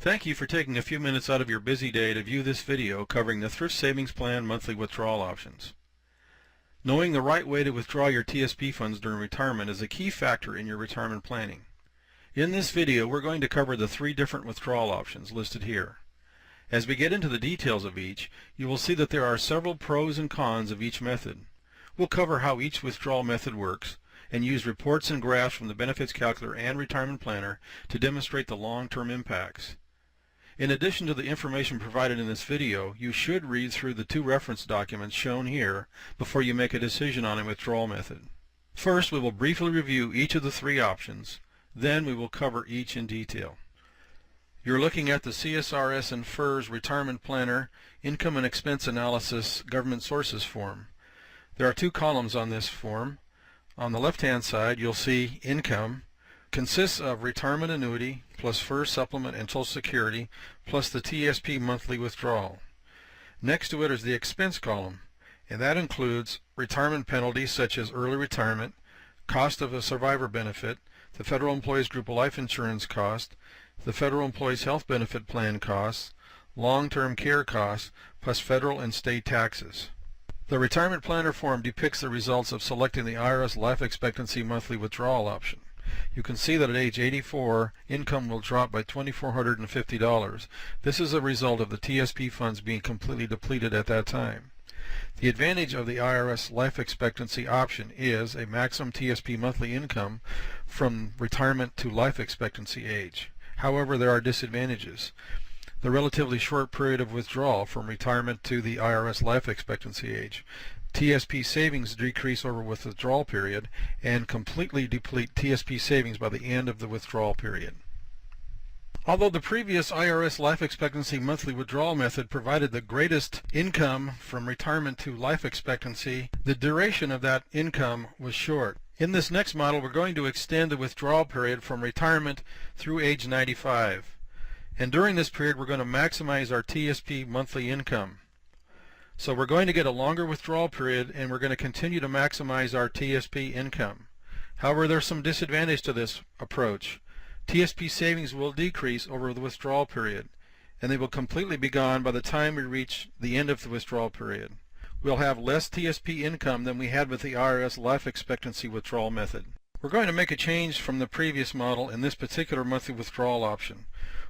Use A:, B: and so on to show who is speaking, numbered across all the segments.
A: Thank you for taking a few minutes out of your busy day to view this video covering the Thrift Savings Plan monthly withdrawal options. Knowing the right way to withdraw your TSP funds during retirement is a key factor in your retirement planning. In this video, we're going to cover the 3 different withdrawal options listed here. As we get into the details of each, you will see that there are several pros and cons of each method. We'll cover how each withdrawal method works and use reports and graphs from the Benefits Calculator and Retirement Planner to demonstrate the long-term impacts. In addition to the information provided in this video, you should read through the 2 reference documents shown here before you make a decision on a withdrawal method. First, we will briefly review each of the 3 options. Then we will cover each in detail. You're looking at the CSRS and FERS Retirement Planner Income and Expense Analysis Government Sources form. There are 2 columns on this form. On the left-hand side, you'll see income. Consists of retirement annuity plus FERS supplement and Social Security plus the TSP monthly withdrawal. Next to it is the expense column, and that includes retirement penalties such as early retirement, cost of a survivor benefit, the Federal Employees Group Life Insurance cost, the Federal Employees Health Benefit Plan costs, long-term care costs, plus federal and state taxes. The Retirement Planner form depicts the results of selecting the IRS Life Expectancy monthly withdrawal option. You can see that at age 84, income will drop by $2,450. This is a result of the TSP funds being completely depleted at that time. The advantage of the IRS Life Expectancy option is a maximum TSP monthly income from retirement to life expectancy age. However, there are disadvantages. The relatively short period of withdrawal from retirement to the IRS life expectancy age. TSP savings decrease over withdrawal period and completely deplete TSP savings by the end of the withdrawal period. Although the previous IRS life expectancy monthly withdrawal method provided the greatest income from retirement to life expectancy, the duration of that income was short. In this next model, we're going to extend the withdrawal period from retirement through age 95. And during this period, we're going to maximize our TSP monthly income. So we're going to get a longer withdrawal period, and we're going to continue to maximize our TSP income. However, there's some disadvantage to this approach. TSP savings will decrease over the withdrawal period, and they will completely be gone by the time we reach the end of the withdrawal period. We'll have less TSP income than we had with the IRS life expectancy withdrawal method. We're going to make a change from the previous model in this particular monthly withdrawal option.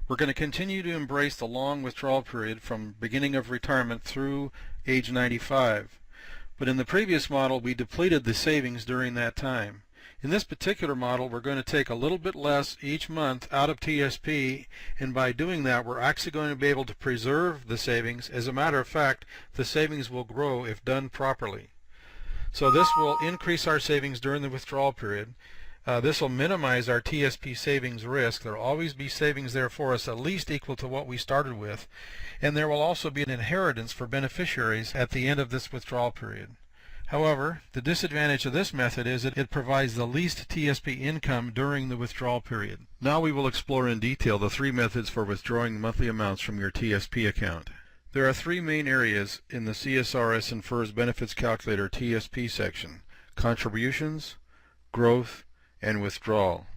A: We're going to continue to embrace the long withdrawal period from beginning of retirement through age 95. But in the previous model, we depleted the savings during that time. In this particular model, we're going to take a little bit less each month out of TSP, and by doing that, we're actually going to be able to preserve the savings. As a matter of fact, the savings will grow if done properly. So this will increase our savings during the withdrawal period. This will minimize our TSP savings risk. There will always be savings there for us at least equal to what we started with, and there will also be an inheritance for beneficiaries at the end of this withdrawal period. However, the disadvantage of this method is that it provides the least TSP income during the withdrawal period. Now we will explore in detail the 3 methods for withdrawing monthly amounts from your TSP account. There are 3 main areas in the CSRS and FERS Benefits Calculator TSP section: contributions, growth, and withdrawal.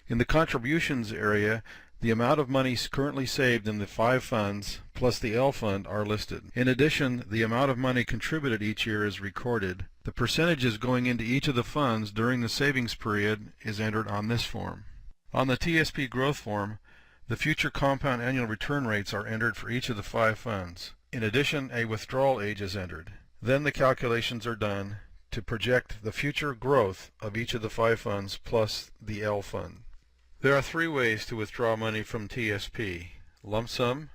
A: In the contributions area, the amount of money currently saved in the 5 funds plus the L fund are listed. In addition, the amount of money contributed each year is recorded. The percentages going into each of the funds during the savings period is entered on this form. On the TSP growth form, the future compound annual return rates are entered for each of the 5 funds. In addition, a withdrawal age is entered. Then the calculations are done to project the future growth of each of the 5 funds plus the L fund. There are 3 ways to withdraw money from TSP: lump sum,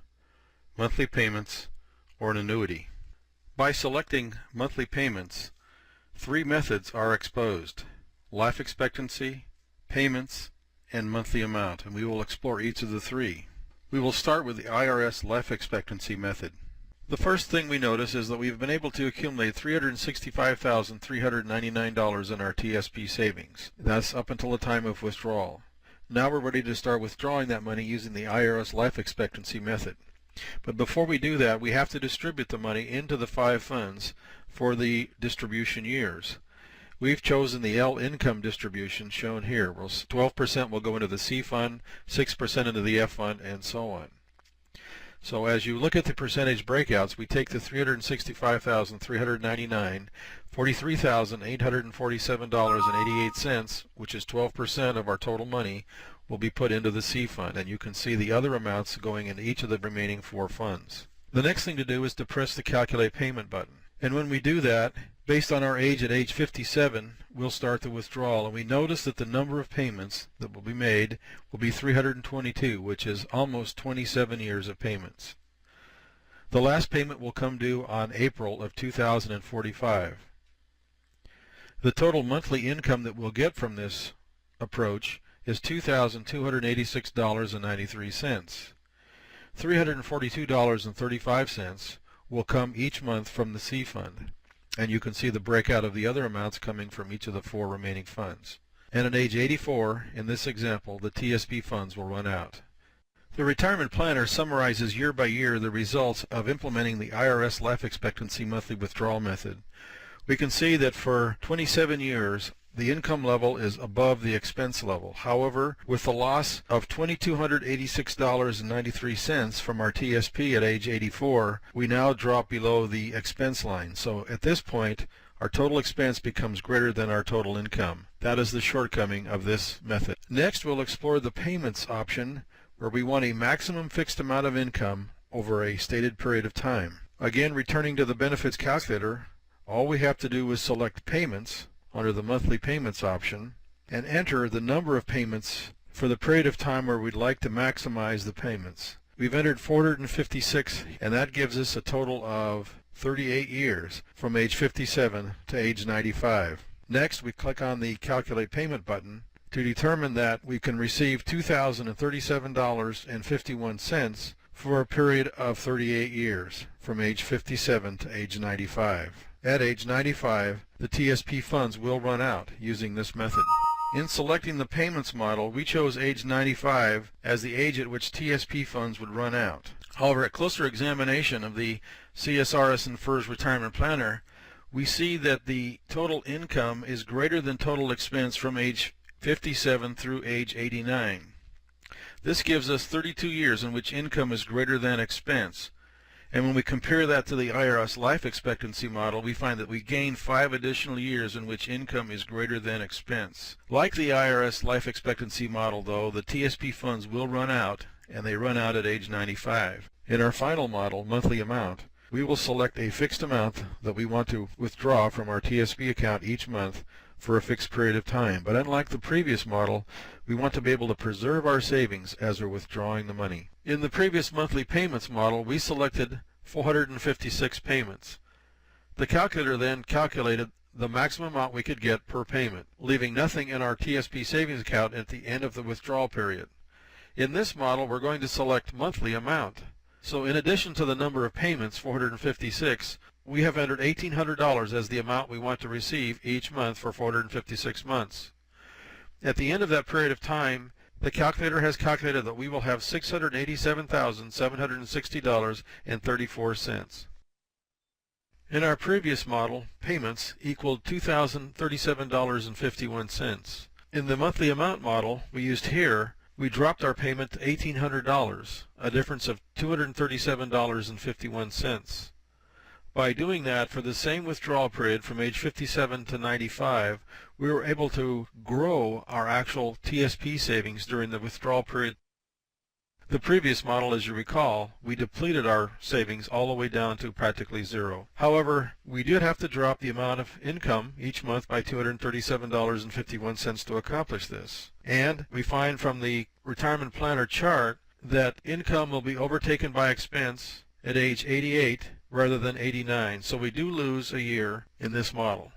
A: monthly payments, or an annuity. By selecting monthly payments, 3 methods are exposed: life expectancy, payments, and monthly amount, and we will explore each of the 3. We will start with the IRS life expectancy method. The first thing we notice is that we've been able to accumulate $365,399 in our TSP savings. That's up until the time of withdrawal. Now we're ready to start withdrawing that money using the IRS life expectancy method. But before we do that, we have to distribute the money into the 5 funds for the distribution years. We've chosen the L income distribution shown here. 12% will go into the C fund, 6% into the F fund, and so on. So as you look at the percentage breakouts, we take the $365,399, $43,847.88, which is 12% of our total money, will be put into the C fund, and you can see the other amounts going into each of the remaining 4 funds. The next thing to do is to press the Calculate Payment button. And when we do that, based on our age at age 57, we'll start the withdrawal, and we notice that the number of payments that will be made will be 322, which is almost 27 years of payments. The last payment will come due on April of 2045. The total monthly income that we'll get from this approach is $2,286.93. $342.35 will come each month from the C fund, and you can see the breakout of the other amounts coming from each of the 4 remaining funds. And at age 84, in this example, the TSP funds will run out. The retirement planner summarizes year by year the results of implementing the IRS Life Expectancy monthly withdrawal method. We can see that for 27 years, the income level is above the expense level. However, with the loss of $2,286.93 from our TSP at age 84, we now drop below the expense line. So at this point, our total expense becomes greater than our total income. That is the shortcoming of this method. Next, we'll explore the payments option, where we want a maximum fixed amount of income over a stated period of time. Again, returning to the benefits calculator, all we have to do is select payments under the monthly payments option and enter the number of payments for the period of time where we'd like to maximize the payments. We've entered 456, and that gives us a total of 38 years from age 57 to age 95. Next, we click on the Calculate Payment button to determine that we can receive $2,037.51 for a period of 38 years from age 57 to age 95. At age 95, the TSP funds will run out using this method. In selecting the payments model, we chose age 95 as the age at which TSP funds would run out. However, at closer examination of the CSRS and FERS Retirement Planner, we see that the total income is greater than total expense from age 57 through age 89. This gives us 32 years in which income is greater than expense. And when we compare that to the IRS Life Expectancy model, we find that we gain 5 additional years in which income is greater than expense. Like the IRS Life Expectancy model, though, the TSP funds will run out, and they run out at age 95. In our final model, monthly amount, we will select a fixed amount that we want to withdraw from our TSP account each month for a fixed period of time. But unlike the previous model, we want to be able to preserve our savings as we're withdrawing the money. In the previous monthly payments model, we selected 456 payments. The calculator then calculated the maximum amount we could get per payment, leaving nothing in our TSP savings account at the end of the withdrawal period. In this model, we're going to select monthly amount. So in addition to the number of payments, 456, we have entered $1,800 as the amount we want to receive each month for 456 months. At the end of that period of time, the calculator has calculated that we will have $687,760.34. In our previous model, payments equaled $2,037.51. In the monthly amount model we used here, we dropped our payment to $1,800, a difference of $237.51. By doing that, for the same withdrawal period from age 57 to 95, we were able to grow our actual TSP savings during the withdrawal period. The previous model, as you recall, we depleted our savings all the way down to practically zero. However, we did have to drop the amount of income each month by $237.51 to accomplish this. And we find from the retirement planner chart that income will be overtaken by expense at age 88 rather than 89, so we do lose a year in this model.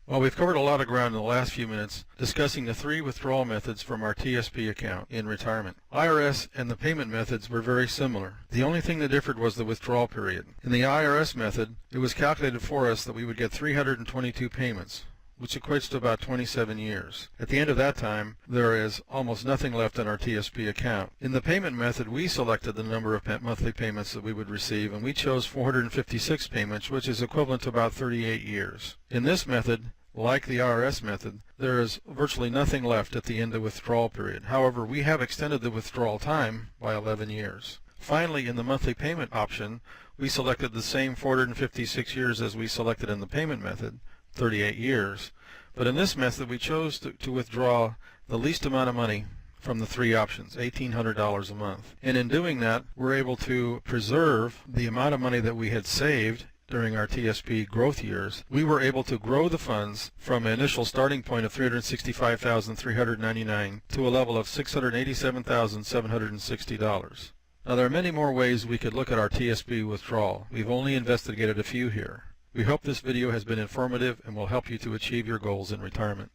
A: Well, we've covered a lot of ground in the last few minutes discussing the 3 withdrawal methods from our TSP account in retirement. IRS and the payment methods were very similar. The only thing that differed was the withdrawal period. In the IRS method, it was calculated for us that we would get 322 payments, which equates to about 27 years. At the end of that time, there is almost nothing left in our TSP account. In the payment method, we selected the number of monthly payments that we would receive, and we chose 456 payments, which is equivalent to about 38 years. In this method, like the IRS method, there is virtually nothing left at the end of the withdrawal period. However, we have extended the withdrawal time by 11 years. Finally, in the monthly payment option, we selected the same 456 years as we selected in the payment method, 38 years. But in this method, we chose to withdraw the least amount of money from the three options, $1,800 a month. And in doing that, we're able to preserve the amount of money that we had saved during our TSP growth years. We were able to grow the funds from an initial starting point of $365,399 to a level of $687,760. Now, there are many more ways we could look at our TSP withdrawal. We've only investigated a few here. We hope this video has been informative and will help you to achieve your goals in retirement.